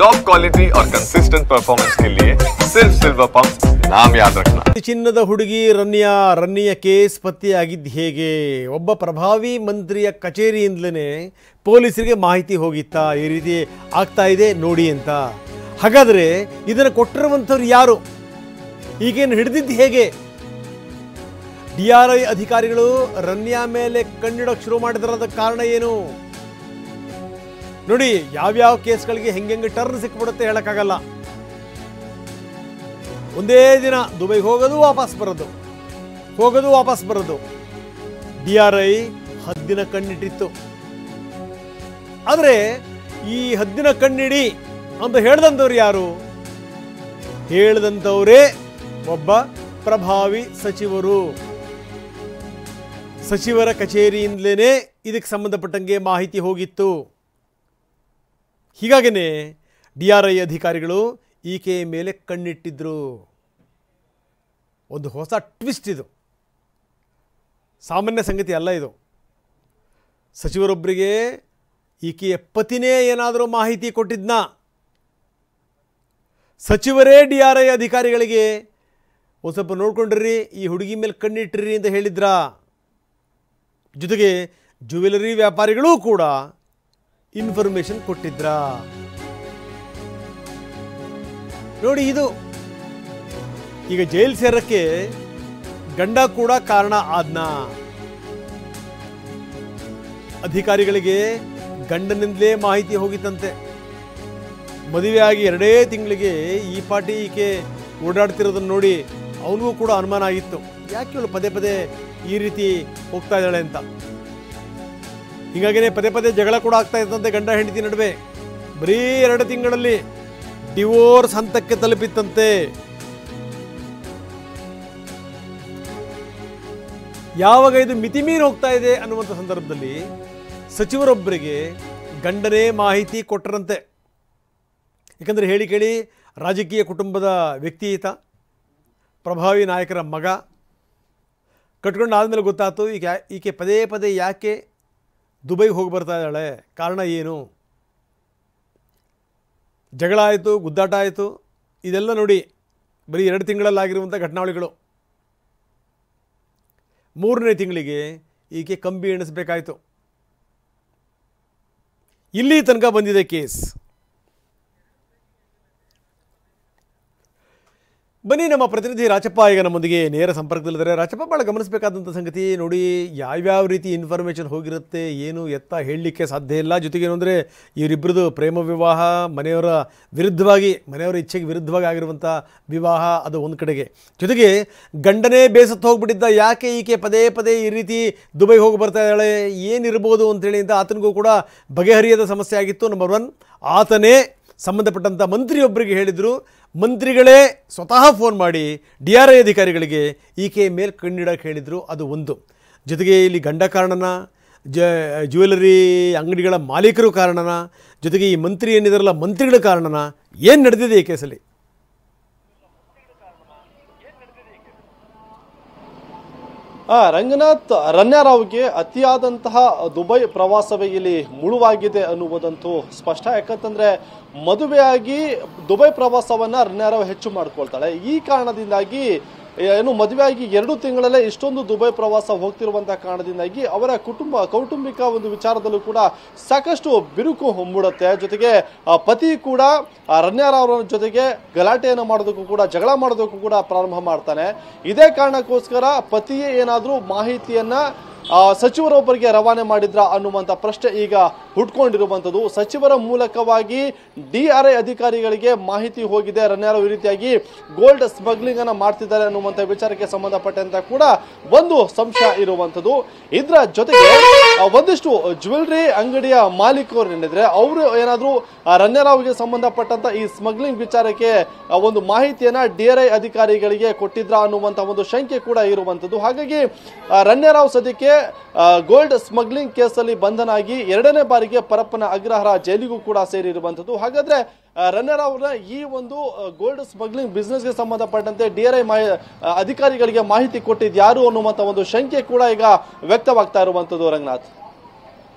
Top quality और consistent performance के लिए सिर्फ सिल्वर पंप नाम याद रखना। ಚಿನ್ನದ ಹುಡುಗಿ ರನ್ನಿಯ ಕೇಸ್ ಪತ್ತೆಯಾಗಿದ್ದು ಹೇಗೆ? ಒಬ್ಬ ಪ್ರಭಾವಿ ಮಂತ್ರಿಯ ಕಚೇರಿಯಿಂದಲೇ ಪೊಲೀಸರಿಗೆ ಮಾಹಿತಿ ಹೋಗಿತ್ತಾ ಈ ರೀತಿ ಆಗ್ತಾ ಇದೆ ನೋಡಿ ಅಂತ? ಹಾಗಾದರೆ ಇದನ್ನು ಕೊಟ್ಟಿರುವಂಥವ್ರು ಯಾರು? ಈಗೇನು ಹಿಡಿದಿದ್ದು ಹೇಗೆ? DRI ಅಧಿಕಾರಿಗಳು ರನ್ಯಾ ಮೇಲೆ ಕಣ್ಣಿಡೋಕೆ ಶುರು ಮಾಡಿದ್ರದ ಕಾರಣ ಏನು ನೋಡಿ. ಯಾವ್ಯಾವ ಕೇಸ್ಗಳಿಗೆ ಹೆಂಗೆ ಟರ್ನ್ ಸಿಕ್ಬಿಡುತ್ತೆ ಹೇಳಕ್ಕಾಗಲ್ಲ. ಒಂದೇ ದಿನ ದುಬೈಗೆ ಹೋಗೋದು ವಾಪಸ್ ಬರೋದು. DRI ಹದ್ದಿನ ಕಣ್ಣಿಟ್ಟಿತ್ತು. ಆದರೆ ಈ ಹದ್ದಿನ ಕಣ್ಣಿಡಿ ಅಂತ ಹೇಳ್ದಂಥವ್ರು ಯಾರು? ಹೇಳ್ದಂಥವರೇ ಒಬ್ಬ ಪ್ರಭಾವಿ ಸಚಿವರ ಕಚೇರಿಯಿಂದಲೇ ಇದಕ್ಕೆ ಸಂಬಂಧಪಟ್ಟಂಗೆ ಮಾಹಿತಿ ಹೋಗಿತ್ತು. ಹೀಗಾಗಿನೇ DRI ಅಧಿಕಾರಿಗಳು ಈಕೆಯ ಮೇಲೆ ಕಣ್ಣಿಟ್ಟಿದ್ರು. ಒಂದು ಹೊಸ ಟ್ವಿಸ್ಟ್ ಇದು, ಸಾಮಾನ್ಯ ಸಂಗತಿ ಅಲ್ಲ ಇದು. ಸಚಿವರೊಬ್ಬರಿಗೆ ಈಕೆಯ ಪತಿನೇ ಏನಾದರೂ ಮಾಹಿತಿ ಕೊಟ್ಟಿದ್ನಾ? ಸಚಿವರೇ DRI ಅಧಿಕಾರಿಗಳಿಗೆ ಒಂದು ಸ್ವಲ್ಪ ನೋಡ್ಕೊಂಡ್ರಿ, ಈ ಹುಡುಗಿ ಮೇಲೆ ಕಣ್ಣಿಟ್ಟಿರಿ ಅಂತ ಹೇಳಿದ್ರಾ? ಜೊತೆಗೆ ಜ್ಯುವೆಲರಿ ವ್ಯಾಪಾರಿಗಳೂ ಕೂಡ ಇನ್ಫಾರ್ಮೇಶನ್ ಕೊಟ್ಟಿದ್ರಾ? ನೋಡಿ, ಇದು ಈಗ ಜೈಲು ಸೇರಕ್ಕೆ ಗಂಡ ಕೂಡ ಕಾರಣ ಆದ್ನಾ? ಅಧಿಕಾರಿಗಳಿಗೆ ಗಂಡನಿಂದಲೇ ಮಾಹಿತಿ ಹೋಗಿತ್ತಂತೆ. ಮದುವೆಯಾಗಿ 2 ತಿಂಗಳಿಗೆ ಈ ಪಾಟಿ ಈಕೆ ಓಡಾಡ್ತಿರೋದನ್ನು ನೋಡಿ ಅವನಿಗೂ ಕೂಡ ಅನುಮಾನ ಆಗಿತ್ತು, ಯಾಕೆ ಇವಳು ಪದೇ ಪದೇ ಈ ರೀತಿ ಹೋಗ್ತಾ ಇದ್ದಾಳೆ ಅಂತ. ಹೀಗಾಗಿನೇ ಪದೇ ಜಗಳ ಕೂಡ ಆಗ್ತಾ ಇತ್ತಂತೆ ಗಂಡ ಹೆಂಡತಿ ನಡುವೆ. ಬರೀ 2 ತಿಂಗಳಲ್ಲಿ ಡಿವೋರ್ಸ್ ಹಂತಕ್ಕೆ ತಲುಪಿತ್ತಂತೆ. ಯಾವಾಗ ಇದು ಮಿತಿಮೀರಿ ಹೋಗ್ತಾ ಇದೆ ಅನ್ನುವಂಥ ಸಂದರ್ಭದಲ್ಲಿ ಸಚಿವರೊಬ್ಬರಿಗೆ ಗಂಡನೇ ಮಾಹಿತಿ ಕೊಟ್ಟರಂತೆ. ಯಾಕಂದರೆ ಹೇಳಿ ಕೇಳಿ ರಾಜಕೀಯ ಕುಟುಂಬದ ವ್ಯಕ್ತಿ ಈತ, ಪ್ರಭಾವಿ ನಾಯಕರ ಮಗ. ಕಟ್ಕೊಂಡು ಆದಮೇಲೆ ಗೊತ್ತಾಯ್ತು ಈಕೆ ಪದೇ ಯಾಕೆ ದುಬೈಗೆ ಹೋಗಿ ಬರ್ತಾ ಇದ್ದಾಳೆ, ಕಾರಣ ಏನು? ಜಗಳ ಆಯಿತು, ಗುದ್ದಾಟ ಆಯಿತು, ಇದೆಲ್ಲ ನೋಡಿ ಬರೀ 2 ತಿಂಗಳಲ್ಲಾಗಿರುವಂಥ ಘಟನಾವಳಿಗಳು. 3ನೇ ತಿಂಗಳಿಗೆ ಈಕೆ ಕಂಬಿ ಎಣಿಸಬೇಕಾಯಿತು. ಇಲ್ಲಿ ತನಕ ಬಂದಿದೆ ಕೇಸ್. ಬನ್ನಿ, ನಮ್ಮ ಪ್ರತಿನಿಧಿ ರಾಚಪ್ಪ ಈಗ ನಮ್ಮೊಂದಿಗೆ ನೇರ ಸಂಪರ್ಕದಲ್ಲಿದ್ದಾರೆ. ರಾಚಪ್ಪ, ಭಾಳ ಗಮನಿಸಬೇಕಾದಂಥ ಸಂಗತಿ ನೋಡಿ, ಯಾವ್ಯಾವ ರೀತಿ ಇನ್ಫಾರ್ಮೇಷನ್ ಹೋಗಿರುತ್ತೆ ಏನು ಎತ್ತ ಹೇಳಲಿಕ್ಕೆ ಸಾಧ್ಯ ಇಲ್ಲ. ಜೊತೆಗೆ ಏನು ಅಂದರೆ ಇವರಿಬ್ಬರದು ಪ್ರೇಮ ವಿವಾಹ, ಮನೆಯವರ ಇಚ್ಛೆಗೆ ವಿರುದ್ಧವಾಗಿ ಆಗಿರುವಂಥ ವಿವಾಹ, ಅದು ಒಂದು ಕಡೆಗೆ. ಜೊತೆಗೆ ಗಂಡನೇ ಬೇಸತ್ತು ಹೋಗ್ಬಿಟ್ಟಿದ್ದ, ಯಾಕೆ ಈಕೆ ಪದೇ ಈ ರೀತಿ ದುಬೈಗೆ ಹೋಗಿ ಬರ್ತಾ ಇದ್ದಾಳೆ, ಏನಿರ್ಬೋದು ಅಂತೇಳಿ ಅಂತ ಆತನಿಗೂ ಕೂಡ ಬಗೆಹರಿಯದ ಸಮಸ್ಯೆ ಆಗಿತ್ತು. ನಂಬರ್ 1, ಆತನೇ ಸಂಬಂಧಪಟ್ಟಂಥ ಮಂತ್ರಿಯೊಬ್ಬರಿಗೆ ಹೇಳಿದರು. ಮಂತ್ರಿಗಳೇ ಸ್ವತಃ ಫೋನ್ ಮಾಡಿ DRI ಅಧಿಕಾರಿಗಳಿಗೆ ಈಕೆ ಮೇಲೆ ಕಣ್ಣಿಡಕ್ಕೆ ಹೇಳಿದರು, ಅದು ಒಂದು. ಜೊತೆಗೆ ಇಲ್ಲಿ ಗಂಡ ಕಾರಣನ, ಜ್ಯುವೆಲರಿ ಅಂಗಡಿಗಳ ಮಾಲೀಕರು ಕಾರಣನ, ಜೊತೆಗೆ ಈ ಮಂತ್ರಿ ಏನಿದಾರಲ್ಲ ಮಂತ್ರಿಗಳ ಕಾರಣನ, ಏನು ನಡೆದಿದೆ ಈ ಕೇಸಲ್ಲಿ? ರಂಗನಾಥ್, ರನ್ಯಾರಾವ್ಗೆ ಅತಿಯಾದಂತಹ ದುಬೈ ಪ್ರವಾಸವೇ ಇಲ್ಲಿ ಮುಳುವಾಗಿದೆ ಅನ್ನುವುದಂತೂ ಸ್ಪಷ್ಟ. ಯಾಕಂತಂದ್ರೆ ಮದುವೆಯಾಗಿ ದುಬೈ ಪ್ರವಾಸವನ್ನ ರನ್ಯಾರಾವ್ ಹೆಚ್ಚು ಮಾಡ್ಕೊಳ್ತಾಳೆ. ಈ ಕಾರಣದಿಂದಾಗಿ ಏನು ಮದುವೆಯಾಗಿ 2 ತಿಂಗಳಲ್ಲೇ ಇಷ್ಟೊಂದು ದುಬೈ ಪ್ರವಾಸ ಹೋಗ್ತಿರುವಂತಹ ಕಾರಣದಿಂದಾಗಿ ಅವರ ಕೌಟುಂಬಿಕ ಒಂದು ವಿಚಾರದಲ್ಲೂ ಕೂಡ ಸಾಕಷ್ಟು ಬಿರುಕು ಮೂಡುತ್ತೆ. ಜೊತೆಗೆ ಪತಿ ಕೂಡ ರನ್ಯಾರಾವ್ ಜೊತೆಗೆ ಗಲಾಟೆಯನ್ನು ಮಾಡೋದಕ್ಕೂ ಕೂಡ, ಜಗಳ ಮಾಡೋದಕ್ಕೂ ಕೂಡ ಪ್ರಾರಂಭ ಮಾಡ್ತಾನೆ. ಇದೇ ಕಾರಣಕ್ಕೋಸ್ಕರ ಪತಿಯೇ ಏನಾದರೂ ಮಾಹಿತಿಯನ್ನ ಸಚಿವರೊಬ್ಬರಿಗೆ ರವಾನೆ ಮಾಡಿದ್ರ ಅನ್ನುವಂಥ ಪ್ರಶ್ನೆ ಈಗ ಹುಟ್ಕೊಂಡಿರುವಂಥದ್ದು. ಸಚಿವರ ಮೂಲಕವಾಗಿ DRI ಅಧಿಕಾರಿಗಳಿಗೆ ಮಾಹಿತಿ ಹೋಗಿದೆ, ರನ್ಯಾರಾವ್ ಈ ರೀತಿಯಾಗಿ ಗೋಲ್ಡ್ ಸ್ಮಗ್ಲಿಂಗ್ ಅನ್ನ ಮಾಡ್ತಿದ್ದಾರೆ ಅನ್ನುವಂಥ ವಿಚಾರಕ್ಕೆ ಸಂಬಂಧಪಟ್ಟಂತ ಕೂಡ ಒಂದು ಸಂಶಯ ಇರುವಂಥದ್ದು. ಇದರ ಜೊತೆಗೆ ಒಂದಿಷ್ಟು ಜ್ಯುವೆಲರಿ ಅಂಗಡಿಯ ಮಾಲೀಕರು ಏನಿದ್ರೆ ಅವರು ಏನಾದರೂ ರನ್ಯಾರಾವ್ಗೆ ಸಂಬಂಧಪಟ್ಟಂತ ಈ ಸ್ಮಗ್ಲಿಂಗ್ ವಿಚಾರಕ್ಕೆ ಒಂದು ಮಾಹಿತಿಯನ್ನ DRI ಅಧಿಕಾರಿಗಳಿಗೆ ಕೊಟ್ಟಿದ್ರ ಅನ್ನುವಂಥ ಒಂದು ಶಂಕೆ ಕೂಡ ಇರುವಂಥದ್ದು. ಹಾಗಾಗಿ ರನ್ಯಾರಾವ್ ಸದ್ಯಕ್ಕೆ ಗೋಲ್ಡ್ ಸ್ಮಗ್ಲಿಂಗ್ ಕೇಸಲ್ಲಿ ಬಂಧನ ಆಗಿ 2ನೇ ಬಾರಿಗೆ ಪರಪ್ಪನ ಅಗ್ರಹಾರ ಜೈಲಿಗೂ ಕೂಡ ಸೇರಿರುವಂಥದ್ದು. ಹಾಗಾದ್ರೆ ರನ್ಯಾರಾವ್ನ ಈ ಒಂದು ಗೋಲ್ಡ್ ಸ್ಮಗ್ಲಿಂಗ್ ಬಿಸ್ನೆಸ್ಗೆ ಸಂಬಂಧಪಟ್ಟಂತೆ DRI ಅಧಿಕಾರಿಗಳಿಗೆ ಮಾಹಿತಿ ಕೊಟ್ಟಿದ್ದು ಯಾರು ಅನ್ನುವಂಥ ಒಂದು ಶಂಕೆ ಕೂಡ ಈಗ ವ್ಯಕ್ತವಾಗ್ತಾ ಇರುವಂಥದ್ದು. ರಂಗನಾಥ್,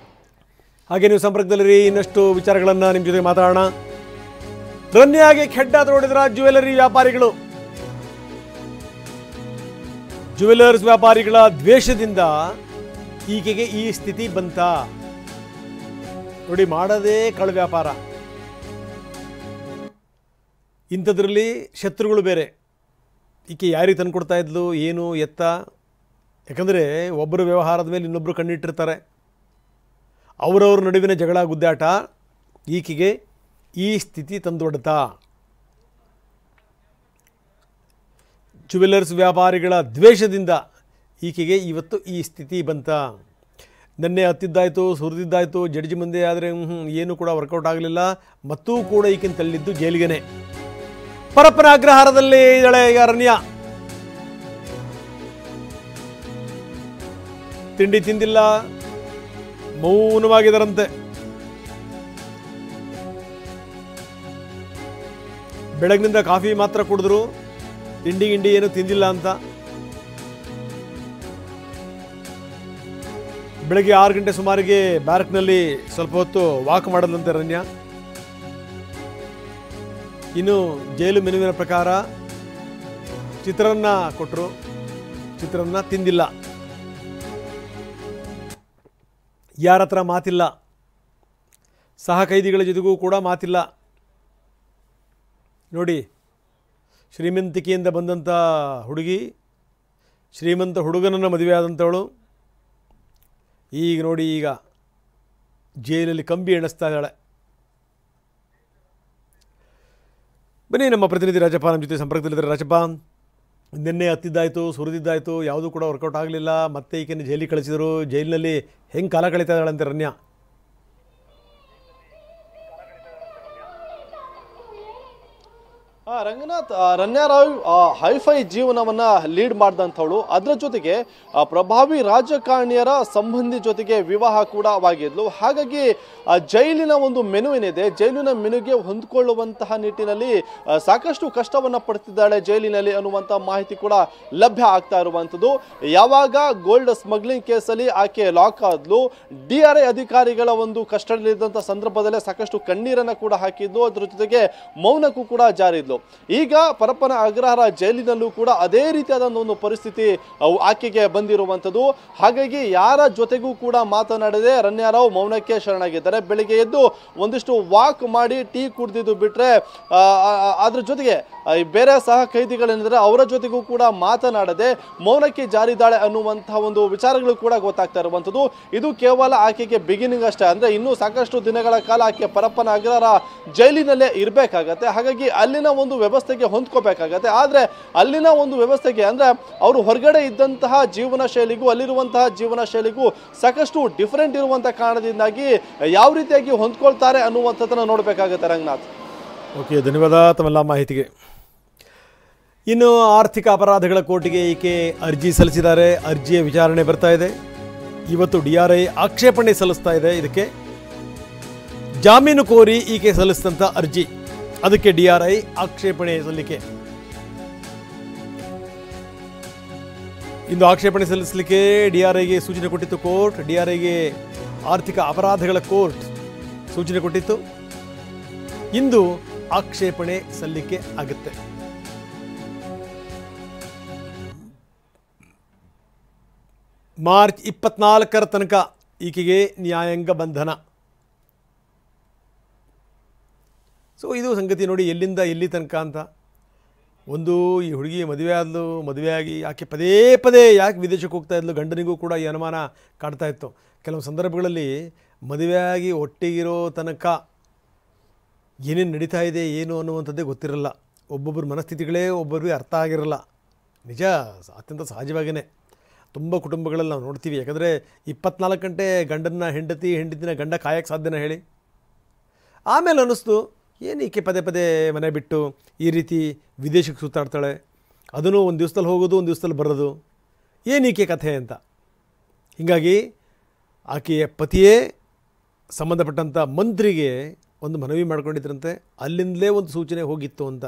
ಹಾಗೆ ನೀವು ಸಂಪರ್ಕದಲ್ಲಿ ಇನ್ನಷ್ಟು ವಿಚಾರಗಳನ್ನು ನಿಮ್ಮ ಜೊತೆ ಮಾತಾಡೋಣ. ರನ್ಯಾಗೆ ಖೆಡ್ಡ ತೋಡಿದ್ರ ಜ್ಯುವೆಲರಿ ವ್ಯಾಪಾರಿಗಳು. ಜ್ಯುವೆಲರ್ಸ್ ವ್ಯಾಪಾರಿಗಳ ದ್ವೇಷದಿಂದ ಈಕೆಗೆ ಈ ಸ್ಥಿತಿ ಬಂತ. ನೋಡಿ, ಮಾಡದೇ ಕಳ್ಳ ವ್ಯಾಪಾರ. ಇಂಥದ್ರಲ್ಲಿ ಶತ್ರುಗಳು ಬೇರೆ. ಈಕೆ ಯಾರಿಗೆ ತಂದುಕೊಡ್ತಾ ಇದ್ಲು, ಏನು ಎತ್ತ? ಯಾಕಂದರೆ ಒಬ್ಬರು ವ್ಯವಹಾರದ ಮೇಲೆ ಇನ್ನೊಬ್ಬರು ಕಣ್ಣಿಟ್ಟಿರ್ತಾರೆ. ಅವರವ್ರ ನಡುವಿನ ಜಗಳ ಗುದ್ದಾಟ ಈಕೆಗೆ ಈ ಸ್ಥಿತಿ ತಂದೊಡ್ತಾ. ಜ್ಯುವೆಲರ್ಸ್ ವ್ಯಾಪಾರಿಗಳ ದ್ವೇಷದಿಂದ ಈಕೆಗೆ ಇವತ್ತು ಈ ಸ್ಥಿತಿ ಬಂತ. ನೆನ್ನೆ ಹತ್ತಿದ್ದಾಯಿತು, ಸುರಿದಿದ್ದಾಯಿತು, ಜಡ್ಜಿ ಮುಂದೆ ಆದರೆ ಏನೂ ಕೂಡ ವರ್ಕೌಟ್ ಆಗಲಿಲ್ಲ. ಮತ್ತೂ ಕೂಡ ಈಕೆನ ತಳ್ಳಿದ್ದು ಜೈಲಿಗೆನೆ. ಪರಪ್ಪನ ಅಗ್ರಹಾರದಲ್ಲಿ ಇದ್ದಾಳೆ ಈಗ ರನ್ಯಾ. ತಿಂಡಿ ತಿಂದಿಲ್ಲ, ಮೌನವಾಗಿದ್ದಾರಂತೆ. ಬೆಳಗಿನಿಂದ ಕಾಫಿ ಮಾತ್ರ ಕುಡಿದ್ರು, ತಿಂಡಿ ಗಿಂಡಿ ಏನು ತಿಂದಿಲ್ಲ ಅಂತ. ಬೆಳಗ್ಗೆ 6 ಗಂಟೆ ಸುಮಾರಿಗೆ ಬ್ಯಾರಕ್ನಲ್ಲಿ ಸ್ವಲ್ಪ ಹೊತ್ತು ವಾಕ್ ಮಾಡದಂತೆ ರನ್ಯಾ. ಇನ್ನು ಜೈಲು ಮೆನುವಿನ ಪ್ರಕಾರ ಚಿತ್ರಾನ್ನ ಕೊಟ್ಟರು, ಚಿತ್ರಾನ್ನ ತಿಂದಿಲ್ಲ. ಯಾರ ಹತ್ರ ಮಾತಿಲ್ಲ, ಸಹ ಕೈದಿಗಳ ಜೊತೆಗೂ ಕೂಡ ಮಾತಿಲ್ಲ. ನೋಡಿ, ಶ್ರೀಮಂತಿಕೆಯಿಂದ ಬಂದಂಥ ಹುಡುಗಿ ಶ್ರೀಮಂತ ಹುಡುಗನನ್ನು ಮದುವೆ ಆದಂಥವಳು ಈಗ ನೋಡಿ, ಈಗ ಜೈಲಲ್ಲಿ ಕಂಬಿ ಎಣಿಸ್ತಾ ಇದ್ದಾಳೆ. ಬನ್ನಿ, ನಮ್ಮ ಪ್ರತಿನಿಧಿ ರಾಜಪ್ಪ ನಮ್ಮ ಜೊತೆ ಸಂಪರ್ಕದಲ್ಲಿದ್ದಾರೆ. ರಾಜಪ್ಪ, ನಿನ್ನೆ ಹತ್ತಿದ್ದಾಯಿತು, ಸುರಿದಿದ್ದಾಯಿತು, ಯಾವುದೂ ಕೂಡ ವರ್ಕೌಟ್ ಆಗಲಿಲ್ಲ. ಮತ್ತೆ ಈಕೆಯನ್ನು ಜೈಲಿಗೆ ಕಳಿಸಿದರು. ಜೈಲಿನಲ್ಲಿ ಹೆಂಗೆ ಕಾಲ ಕಳೀತಾ ಇದ್ದಾಳಂತೆ ರನ್ಯಾ? ರಂಗನಾಥ್, ರನ್ಯಾ ರಾವ್ ಹೈಫೈ ಜೀವನವನ್ನ ಲೀಡ್ ಮಾಡಿದಂಥವಳು. ಅದರ ಜೊತೆಗೆ ಪ್ರಭಾವಿ ರಾಜಕಾರಣಿಯರ ಸಂಬಂಧಿ ಜೊತೆಗೆ ವಿವಾಹ ಕೂಡ ಆಗಿದ್ಲು. ಹಾಗಾಗಿ ಜೈಲಿನ ಒಂದು ಮೆನು ಏನಿದೆ, ಜೈಲಿನ ಮೆನುಗೆ ಹೊಂದ್ಕೊಳ್ಳುವಂತಹ ನಿಟ್ಟಿನಲ್ಲಿ ಸಾಕಷ್ಟು ಕಷ್ಟವನ್ನ ಪಡ್ತಿದ್ದಾಳೆ ಜೈಲಿನಲ್ಲಿ ಅನ್ನುವಂಥ ಮಾಹಿತಿ ಕೂಡ ಲಭ್ಯ ಆಗ್ತಾ ಇರುವಂಥದ್ದು. ಯಾವಾಗ ಗೋಲ್ಡ್ ಸ್ಮಗ್ಲಿಂಗ್ ಕೇಸಲ್ಲಿ ಆಕೆ ಲಾಕ್ ಆದ್ಲು, DRI ಅಧಿಕಾರಿಗಳ ಒಂದು ಕಸ್ಟಡಿಯಲ್ಲಿದ್ದಂಥ ಸಂದರ್ಭದಲ್ಲೇ ಸಾಕಷ್ಟು ಕಣ್ಣೀರನ್ನ ಕೂಡ ಹಾಕಿದ್ಲು. ಅದ್ರ ಜೊತೆಗೆ ಮೌನಕ್ಕೂ ಕೂಡ ಜಾರಿದ್ಲು. ಈಗ ಪರಪ್ಪನ ಅಗ್ರಹಾರ ಜೈಲಿನಲ್ಲೂ ಕೂಡ ಅದೇ ರೀತಿಯಾದ ಒಂದು ಪರಿಸ್ಥಿತಿ ಆಕೆಗೆ ಬಂದಿರುವಂಥದ್ದು. ಹಾಗಾಗಿ ಯಾರ ಜೊತೆಗೂ ಕೂಡ ಮಾತನಾಡದೆ ರನ್ಯಾ ರಾವ್ ಮೌನಕ್ಕೆ ಶರಣಾಗಿದ್ದಾರೆ. ಬೆಳಿಗ್ಗೆ ಎದ್ದು ಒಂದಿಷ್ಟು ವಾಕ್ ಮಾಡಿ ಟೀ ಕುಡಿದಿದ್ದು ಬಿಟ್ರೆ ಅದ್ರ ಜೊತೆಗೆ ಬೇರೆ ಸಹ ಕೈದಿಗಳೇನಿದ್ದಾರೆ ಅವರ ಜೊತೆಗೂ ಕೂಡ ಮಾತನಾಡದೆ ಮೌನಕ್ಕೆ ಜಾರಿದ್ದಾಳೆ ಅನ್ನುವಂತಹ ಒಂದು ವಿಚಾರಗಳು ಕೂಡ ಗೊತ್ತಾಗ್ತಾ ಇರುವಂಥದ್ದು. ಇದು ಕೇವಲ ಆಕೆಗೆ ಬಿಗಿನಿಂಗ್ ಅಷ್ಟೇ. ಅಂದ್ರೆ ಇನ್ನೂ ಸಾಕಷ್ಟು ದಿನಗಳ ಕಾಲ ಆಕೆ ಪರಪ್ಪನ ಅಗ್ರಹಾರ ಜೈಲಿನಲ್ಲೇ ಇರಬೇಕಾಗತ್ತೆ. ಹಾಗಾಗಿ ಅಲ್ಲಿನ ಒಂದು ವ್ಯವಸ್ಥೆಗೆ ಹೊಂದ್ಕೋಬೇಕಾಗತ್ತೆ. ಆದ್ರೆ ಅಲ್ಲಿನ ಒಂದು ವ್ಯವಸ್ಥೆಗೆ ಅಂದ್ರೆ ಅವರು ಹೊರಗಡೆ ಇದ್ದಂತಹ ಜೀವನ ಶೈಲಿಗೂ ಅಲ್ಲಿರುವಂತಹ ಜೀವನ ಶೈಲಿಗೂ ಸಾಕಷ್ಟು ಡಿಫರೆಂಟ್ ಇರುವಂತಹ ಕಾರಣದಿಂದಾಗಿ ಯಾವ ರೀತಿಯಾಗಿ ಹೊಂದ್ಕೊಳ್ತಾರೆ ಅನ್ನುವಂಥದ್ದನ್ನ ನೋಡ್ಬೇಕಾಗತ್ತೆ ರಂಗನಾಥ್. ಓಕೆ, ಧನ್ಯವಾದ ತಮ್ಮೆಲ್ಲ ಮಾಹಿತಿಗೆ. ಇನ್ನು ಆರ್ಥಿಕ ಅಪರಾಧಗಳ ಕೋರ್ಟಿಗೆ ಈಕೆ ಅರ್ಜಿ ಸಲ್ಲಿಸಿದ್ದಾರೆ. ಅರ್ಜಿಯ ವಿಚಾರಣೆ ಬರ್ತಾ ಇದೆ. ಇವತ್ತು DRI ಆಕ್ಷೇಪಣೆ ಸಲ್ಲಿಸ್ತಾ ಇದೆ. ಇದಕ್ಕೆ ಜಾಮೀನು ಕೋರಿ ಈಕೆ ಸಲ್ಲಿಸಿದಂಥ ಅರ್ಜಿ, ಅದಕ್ಕೆ DRI ಆಕ್ಷೇಪಣೆ ಸಲ್ಲಿಕೆ. ಇಂದು ಆಕ್ಷೇಪಣೆ ಸಲ್ಲಿಸಲಿಕ್ಕೆ DRIಗೆ ಸೂಚನೆ ಕೊಟ್ಟಿತ್ತು ಕೋರ್ಟ್. DRIಗೆ ಆರ್ಥಿಕ ಅಪರಾಧಗಳ ಕೋರ್ಟ್ ಸೂಚನೆ ಕೊಟ್ಟಿತ್ತು. ಇಂದು ಆಕ್ಷೇಪಣೆ ಸಲ್ಲಿಕೆ ಆಗುತ್ತೆ. ಮಾರ್ಚ್ 24 ತನಕ ಈಕೆಗೆ ನ್ಯಾಯಾಂಗ ಬಂಧನ. ಸೊ ಇದು ಸಂಗತಿ ನೋಡಿ, ಎಲ್ಲಿಂದ ಎಲ್ಲಿ ತನಕ ಅಂತ. ಒಂದು ಈ ಹುಡುಗಿ ಮದುವೆಯಾಗಿ ಆಕೆ ಪದೇ ಪದೇ ಯಾಕೆ ವಿದೇಶಕ್ಕೆ ಹೋಗ್ತಾ ಇದ್ಲು, ಗಂಡನಿಗೂ ಕೂಡ ಈ ಅನುಮಾನ ಕಾಡ್ತಾ ಇತ್ತು. ಕೆಲವು ಸಂದರ್ಭಗಳಲ್ಲಿ ಮದುವೆಯಾಗಿ ಒಟ್ಟಿಗಿರೋ ತನಕ ಏನೇನು ನಡೀತಾ ಇದೆ ಏನು ಅನ್ನುವಂಥದ್ದೇ ಗೊತ್ತಿರಲ್ಲ. ಒಬ್ಬೊಬ್ಬರ ಮನಸ್ಥಿತಿಗಳೇ ಒಬ್ಬರಿಗೆ ಅರ್ಥ ಆಗಿರಲ್ಲ. ನಿಜ, ಅತ್ಯಂತ ಸಹಜವಾಗಿಯೇ ತುಂಬ ಕುಟುಂಬಗಳಲ್ಲಿ ನಾವು ನೋಡ್ತೀವಿ. ಯಾಕಂದರೆ 24 ಗಂಟೆ ಗಂಡನ ಹೆಂಡತಿನ ಗಂಡ ಕಾಯಕ್ಕೆ ಸಾಧ್ಯನ ಹೇಳಿ. ಆಮೇಲೆ ಅನ್ನಿಸ್ತು, ಏನು ಈಕೆ ಪದೇ ಪದೇ ಮನೆ ಬಿಟ್ಟು ಈ ರೀತಿ ವಿದೇಶಕ್ಕೆ ಸುತ್ತಾಡ್ತಾಳೆ, ಅದನ್ನು ಒಂದು ದಿವಸದಲ್ಲಿ ಹೋಗೋದು ಒಂದು ದಿವಸದಲ್ಲಿ ಬರೋದು, ಏನು ಈಕೆ ಕಥೆ ಅಂತ. ಹೀಗಾಗಿ ಆಕೆಯ ಪತಿಯೇ ಸಂಬಂಧಪಟ್ಟಂಥ ಮಂತ್ರಿಗೆ ಒಂದು ಮನವಿ ಮಾಡ್ಕೊಂಡಿದ್ರಂತೆ. ಅಲ್ಲಿಂದಲೇ ಒಂದು ಸೂಚನೆ ಹೋಗಿತ್ತು ಅಂತ.